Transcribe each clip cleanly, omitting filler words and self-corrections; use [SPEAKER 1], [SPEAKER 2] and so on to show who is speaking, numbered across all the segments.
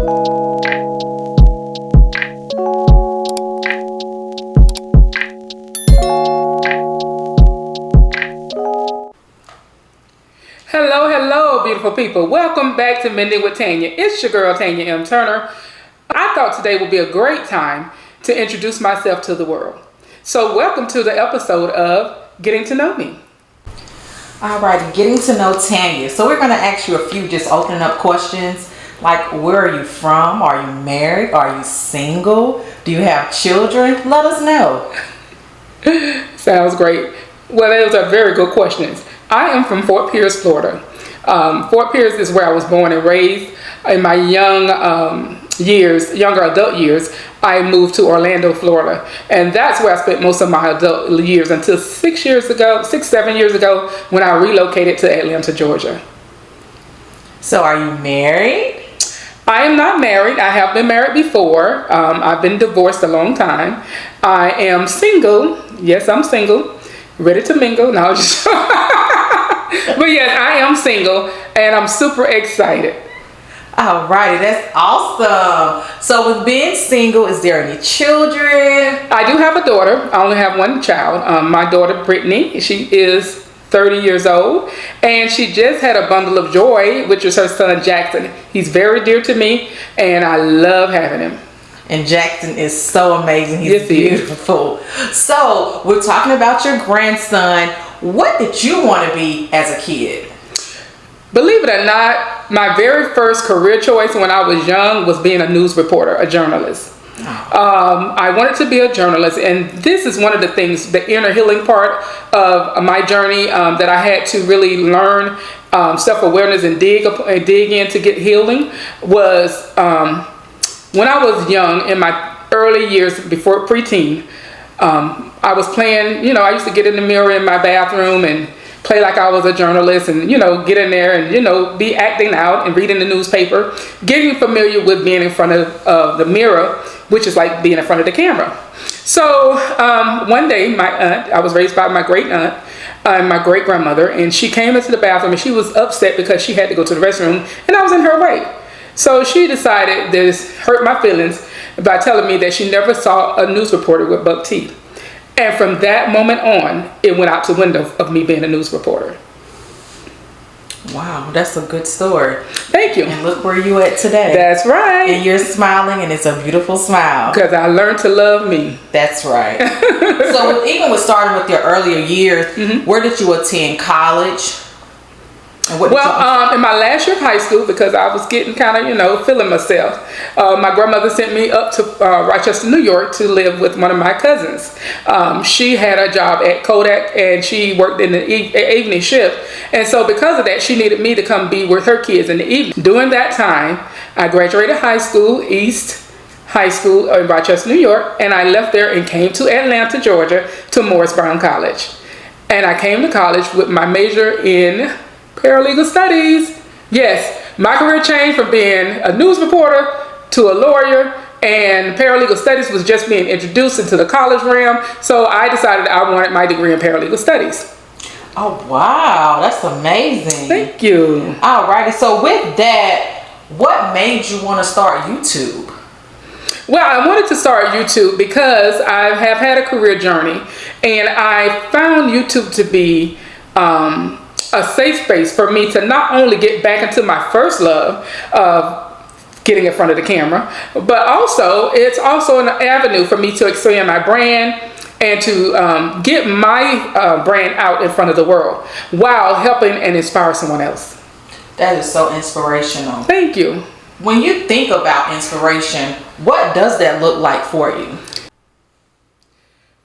[SPEAKER 1] Hello, hello, beautiful people. Welcome back to Mending with Tanya. It's your girl, Tanya M. Turner. I thought today would be a great time to introduce myself to the world. So welcome to the episode of Getting to Know Me.
[SPEAKER 2] All right, getting to know Tanya. So we're going to ask you a few just opening up questions. Like, where are you from? Are you married? Are you single? Do you have children? Let us know.
[SPEAKER 1] Sounds great. Well, those are very good questions. I am from Fort Pierce, Florida. Fort Pierce is where I was born and raised. In my younger adult years, I moved to Orlando, Florida. And that's where I spent most of my adult years until 7 years ago, when I relocated to Atlanta, Georgia.
[SPEAKER 2] So are you married?
[SPEAKER 1] I am not married. I have been married before. I've been divorced a long time. I am single. Yes, I'm single. Ready to mingle. No, just but yes, I am single and I'm super excited.
[SPEAKER 2] All righty, that's awesome. So with being single, is there any children?
[SPEAKER 1] I do have a daughter. I only have one child. My daughter, Brittany, she is 30 years old, and she just had a bundle of joy, which is her son, Jackson. He's very dear to me, and I love having him.
[SPEAKER 2] And Jackson is so amazing. He's
[SPEAKER 1] Yes, he is.
[SPEAKER 2] beautiful. So we're talking about your grandson. What did you want to be as a kid?
[SPEAKER 1] Believe it or not, my very first career choice when I was young was being a news reporter, a journalist. I wanted to be a journalist, and this is one of the things, the inner healing part of my journey, that I had to really learn self-awareness and dig in to get healing was when I was young, in my early years before preteen. I was playing, I used to get in the mirror in my bathroom and play like I was a journalist and, get in there and, be acting out and reading the newspaper, getting familiar with being in front of the mirror, which is like being in front of the camera. So one day, my aunt, I was raised by my great aunt and my great grandmother, and she came into the bathroom and she was upset because she had to go to the restroom and I was in her way. So she decided to hurt my feelings by telling me that she never saw a news reporter with buck teeth. And from that moment on, it went out the window of me being a news reporter.
[SPEAKER 2] Wow, that's a good story.
[SPEAKER 1] Thank you.
[SPEAKER 2] And look where you at today.
[SPEAKER 1] That's right.
[SPEAKER 2] And you're smiling, and it's a beautiful smile.
[SPEAKER 1] Because I learned to love me.
[SPEAKER 2] That's right. So even with starting with your earlier years, where did you attend college? And what
[SPEAKER 1] in my last year of high school, because I was getting kind of, feeling myself, my grandmother sent me up to Rochester, New York to live with one of my cousins. She had a job at Kodak and she worked in the evening shift. And so because of that, she needed me to come be with her kids in the evening. During that time, I graduated high school, East High School in Rochester, New York, and I left there and came to Atlanta, Georgia to Morris Brown College. And I came to college with my major in paralegal studies. Yes, my career changed from being a news reporter to a lawyer, and paralegal studies was just being introduced into the college realm. So I decided I wanted my degree in paralegal studies.
[SPEAKER 2] Oh, wow. That's amazing.
[SPEAKER 1] Thank you.
[SPEAKER 2] All righty. So with that, what made you want to start YouTube?
[SPEAKER 1] Well, I wanted to start YouTube because I have had a career journey, and I found YouTube to be a safe space for me to not only get back into my first love of getting in front of the camera, but also it's also an avenue for me to expand my brand and to get my brand out in front of the world while helping and inspire someone else.
[SPEAKER 2] That is so inspirational.
[SPEAKER 1] Thank you.
[SPEAKER 2] When you think about inspiration, what does that look like for you?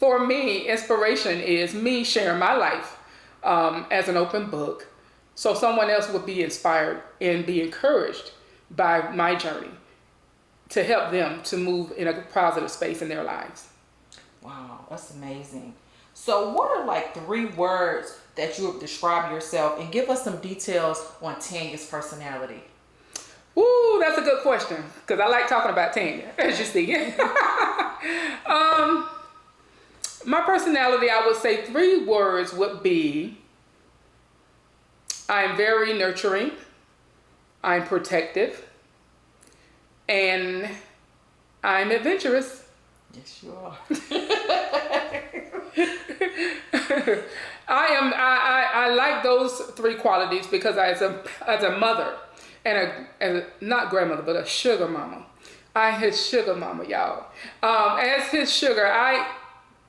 [SPEAKER 1] For me, inspiration is me sharing my life as an open book, so someone else would be inspired and be encouraged by my journey to help them to move in a positive space in their lives.
[SPEAKER 2] Wow, that's amazing. So what are like 3 words that you would describe yourself, and give us some details on Tanya's personality?
[SPEAKER 1] Ooh, that's a good question, because I like talking about Tanya, as you see. My personality, I would say 3 words would be: I'm very nurturing, I'm protective, and I'm adventurous.
[SPEAKER 2] Yes, you are.
[SPEAKER 1] I like those three qualities because as a mother and not grandmother but a sugar mama, I his sugar mama, y'all. As his sugar, I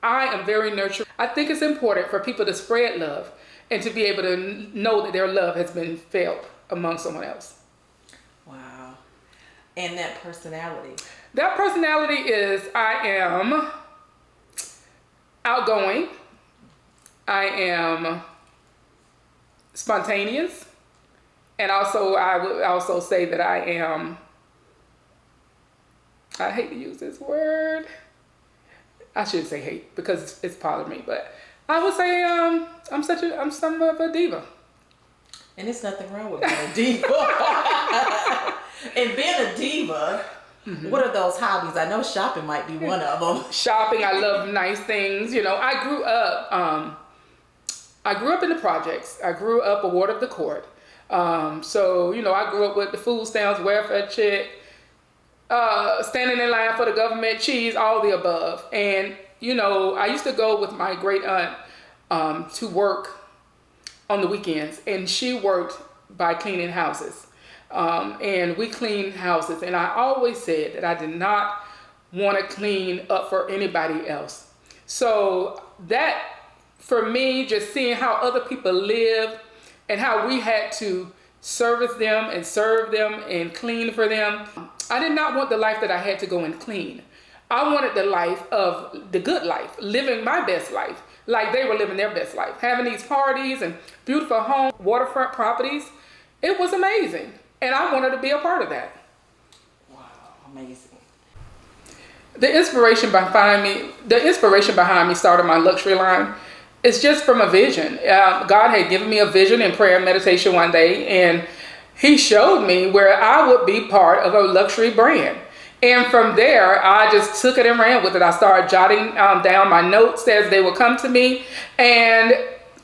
[SPEAKER 1] am very nurturing. I think it's important for people to spread love and to be able to know that their love has been felt among someone else.
[SPEAKER 2] Wow. And that personality.
[SPEAKER 1] That personality is I am outgoing. I am spontaneous. And also, I would also say that I am, I hate to use this word. I shouldn't say hate because it's part of me, but I would say I'm some of a diva.
[SPEAKER 2] And there's nothing wrong with being a diva. And being a diva, what are those hobbies? I know shopping might be one of them.
[SPEAKER 1] Shopping, I love nice things. You know, I grew up in the projects. I grew up a ward of the court. So, you know, I grew up with the food stamps, welfare check, standing in line for the government, cheese, all the above. And, you know, I used to go with my great aunt to work on the weekends, and she worked by cleaning houses. And we cleaned houses, and I always said that I did not want to clean up for anybody else. So that, for me, just seeing how other people live and how we had to service them and serve them and clean for them, I did not want the life that I had to go and clean. I wanted the life of the good life, living my best life, like they were living their best life, having these parties and beautiful homes, waterfront properties. It was amazing, and I wanted to be a part of that.
[SPEAKER 2] Wow, amazing.
[SPEAKER 1] The inspiration behind me starting my luxury line is just from a vision. God had given me a vision in prayer and meditation one day, and he showed me where I would be part of a luxury brand. And from there, I just took it and ran with it. I started jotting down my notes as they would come to me. And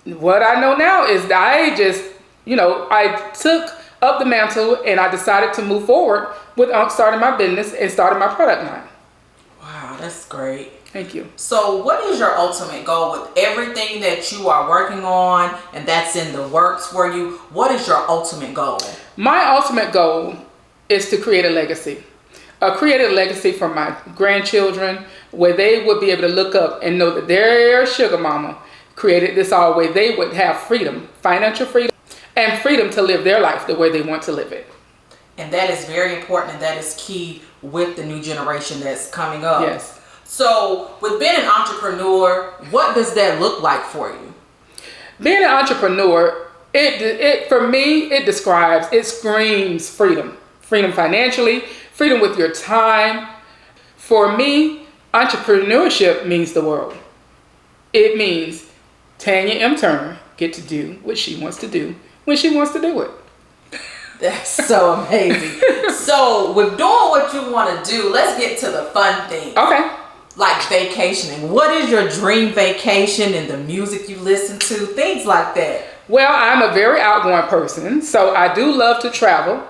[SPEAKER 1] what I know now is that I just, you know, I took up the mantle and I decided to move forward with starting my business and starting my product line.
[SPEAKER 2] Wow, that's great.
[SPEAKER 1] Thank you.
[SPEAKER 2] So what is your ultimate goal with everything that you are working on and that's in the works for you? What is your ultimate goal? My
[SPEAKER 1] ultimate goal is to create a legacy. Create a legacy for my grandchildren where they would be able to look up and know that their sugar mama created this all where they would have freedom, financial freedom, and freedom to live their life the way they want to live it.
[SPEAKER 2] And that is very important, and that is key with the new generation that's coming up.
[SPEAKER 1] Yes.
[SPEAKER 2] So with being an entrepreneur, what does that look like for you?
[SPEAKER 1] Being an entrepreneur, it for me, it screams freedom. Freedom financially, freedom with your time. For me, entrepreneurship means the world. It means Tanya M. Turner get to do what she wants to do when she wants to do it.
[SPEAKER 2] That's so amazing. So with doing what you want to do, let's get to the fun thing.
[SPEAKER 1] Okay.
[SPEAKER 2] Like vacationing. What is your dream vacation and the music you listen to? Things like that.
[SPEAKER 1] Well, I'm a very outgoing person, so I do love to travel.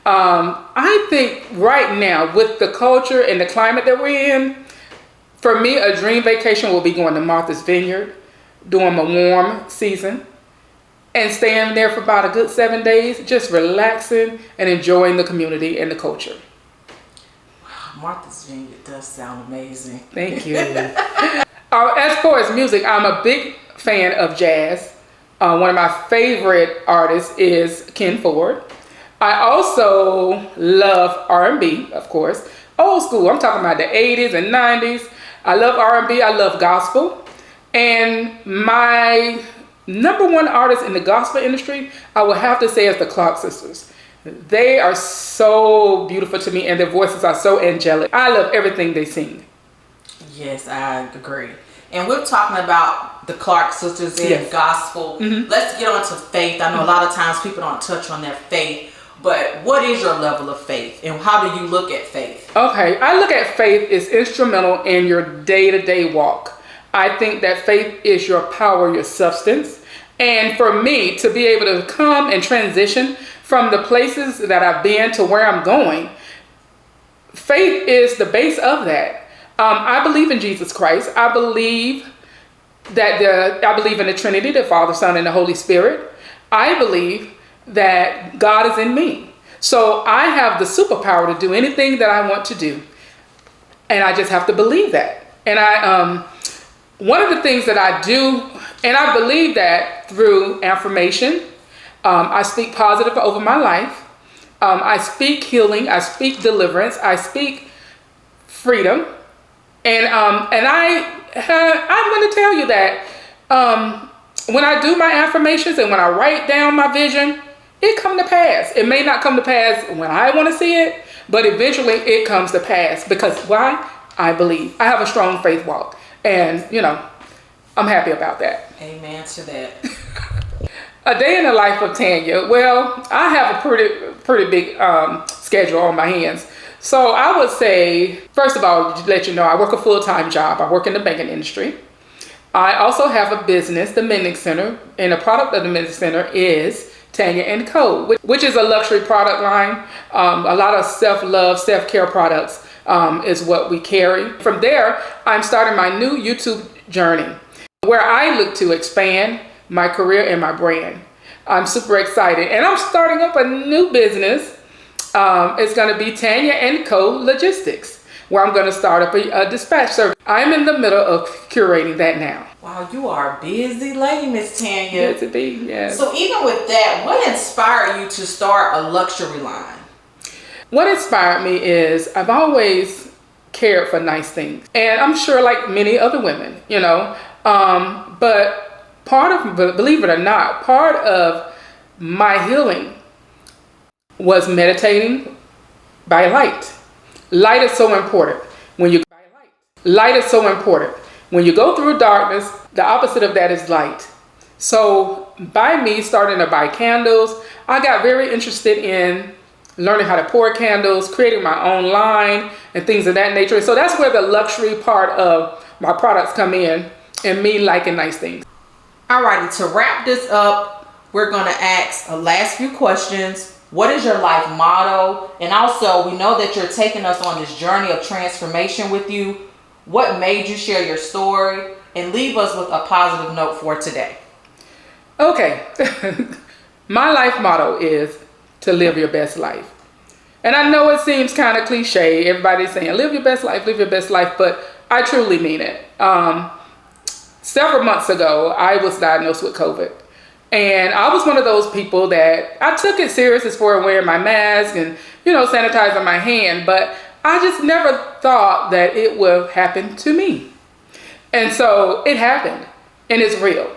[SPEAKER 1] I think right now with the culture and the climate that we're in, for me, a dream vacation will be going to Martha's Vineyard during a warm season and staying there for about a good 7 days, just relaxing and enjoying the community and the culture.
[SPEAKER 2] Wow, Martha's Vineyard does sound amazing.
[SPEAKER 1] Thank you. As far as music, I'm a big fan of jazz. One of my favorite artists is Ken Ford. I also love R&B, of course. Old school, I'm talking about the 80s and 90s. I love R&B, I love gospel. And my number one artist in the gospel industry, I would have to say is the Clark Sisters. They are so beautiful to me and their voices are so angelic. I love everything they sing.
[SPEAKER 2] Yes, I agree. And we're talking about the Clark Sisters and
[SPEAKER 1] yes.
[SPEAKER 2] gospel. Mm-hmm. Let's get on to faith. I know a lot of times people don't touch on their faith. But what is your level of faith and how do you look at faith? Okay,
[SPEAKER 1] I look at faith as instrumental in your day-to-day walk. I think that faith is your power, your substance. And for me to be able to come and transition from the places that I've been to where I'm going, faith is the base of that. I believe in Jesus Christ. I believe I believe in the Trinity, the Father, Son, and the Holy Spirit. I believe that God is in me. So I have the superpower to do anything that I want to do. And I just have to believe that. And one of the things that I do, and I believe that through affirmation, I speak positive over my life. I speak healing. I speak deliverance. I speak freedom. And I'm going to tell you that when I do my affirmations and when I write down my vision, it comes to pass. It may not come to pass when I want to see it, but eventually it comes to pass. Because why? I believe. I have a strong faith walk. And, I'm happy about that.
[SPEAKER 2] Amen to that.
[SPEAKER 1] A day in the life of Tanya. Well, I have a pretty big schedule on my hands. So I would say, first of all, to let you know, I work a full-time job. I work in the banking industry. I also have a business, the Mending Center, and the product of the Mending Center is Tanya & Co., which is a luxury product line. A lot of self-love, self-care products is what we carry. From there, I'm starting my new YouTube journey where I look to expand my career and my brand. I'm super excited. And I'm starting up a new business. It's going to be Tanya & Co. Logistics, where I'm going to start up a dispatch service. I'm in the middle of curating that now.
[SPEAKER 2] Wow, you are a busy lady, Miss Tanya.
[SPEAKER 1] Good to be, yes.
[SPEAKER 2] So even with that, what inspired you to start a luxury line?
[SPEAKER 1] What inspired me is I've always cared for nice things. And I'm sure like many other women, but believe it or not, part of my healing was meditating by light. Light is so important. Light is so important. When you go through darkness, the opposite of that is light. So by me starting to buy candles, I got very interested in learning how to pour candles, creating my own line and things of that nature. So that's where the luxury part of my products come in and me liking nice things.
[SPEAKER 2] Alrighty, to wrap this up, we're going to ask a last few questions. What is your life motto? And also, we know that you're taking us on this journey of transformation with you. What made you share your story? And leave us with a positive note for today.
[SPEAKER 1] Okay. My life motto is to live your best life. And I know it seems kind of cliche. Everybody's saying, live your best life, live your best life. But I truly mean it. Several months ago, I was diagnosed with COVID. And I was one of those people that I took it serious as far as wearing my mask and, sanitizing my hand. But I just never thought that it would happen to me. And so it happened. And it's real.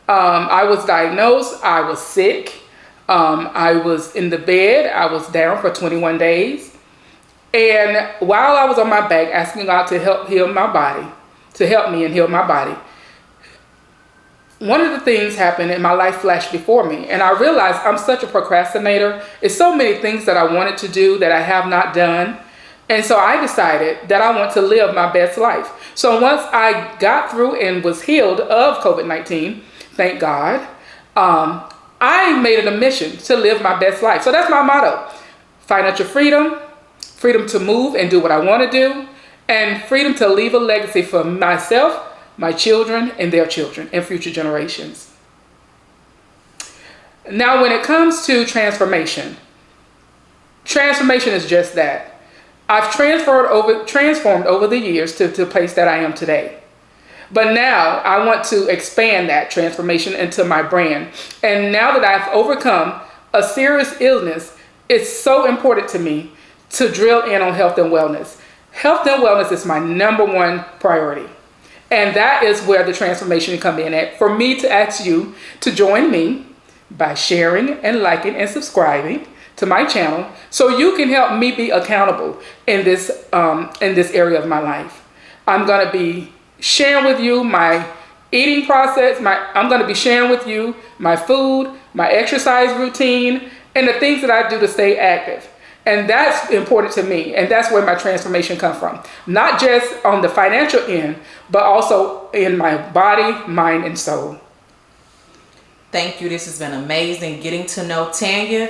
[SPEAKER 1] I was diagnosed. I was sick. I was in the bed. I was down for 21 days. And while I was on my back asking God to help heal my body, to help me and heal my body, one of the things happened and my life flashed before me. And I realized I'm such a procrastinator. It's so many things that I wanted to do that I have not done. And so I decided that I want to live my best life. So once I got through and was healed of COVID-19, thank God, I made it a mission to live my best life. So that's my motto. Financial freedom, freedom to move and do what I want to do, and freedom to leave a legacy for myself, my children, and their children, and future generations. Now, when it comes to transformation is just that. I've transformed over the years to the place that I am today. But now I want to expand that transformation into my brand. And now that I've overcome a serious illness, it's so important to me to drill in on health and wellness. Health and wellness is my number one priority. And that is where the transformation come in at. For me to ask you to join me by sharing and liking and subscribing to my channel so you can help me be accountable in this area of my life. I'm going to be sharing with you my eating process. I'm going to be sharing with you my food, my exercise routine, and the things that I do to stay active. And that's important to me. And that's where my transformation comes from. Not just on the financial end, but also in my body, mind, and soul.
[SPEAKER 2] Thank you. This has been amazing getting to know Tanya.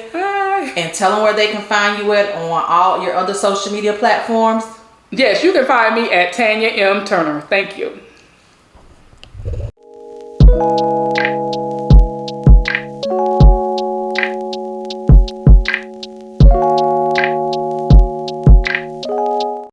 [SPEAKER 1] Bye.
[SPEAKER 2] And tell them where they can find you at on all your other social media platforms.
[SPEAKER 1] Yes, you can find me at Tanya M. Turner. Thank you.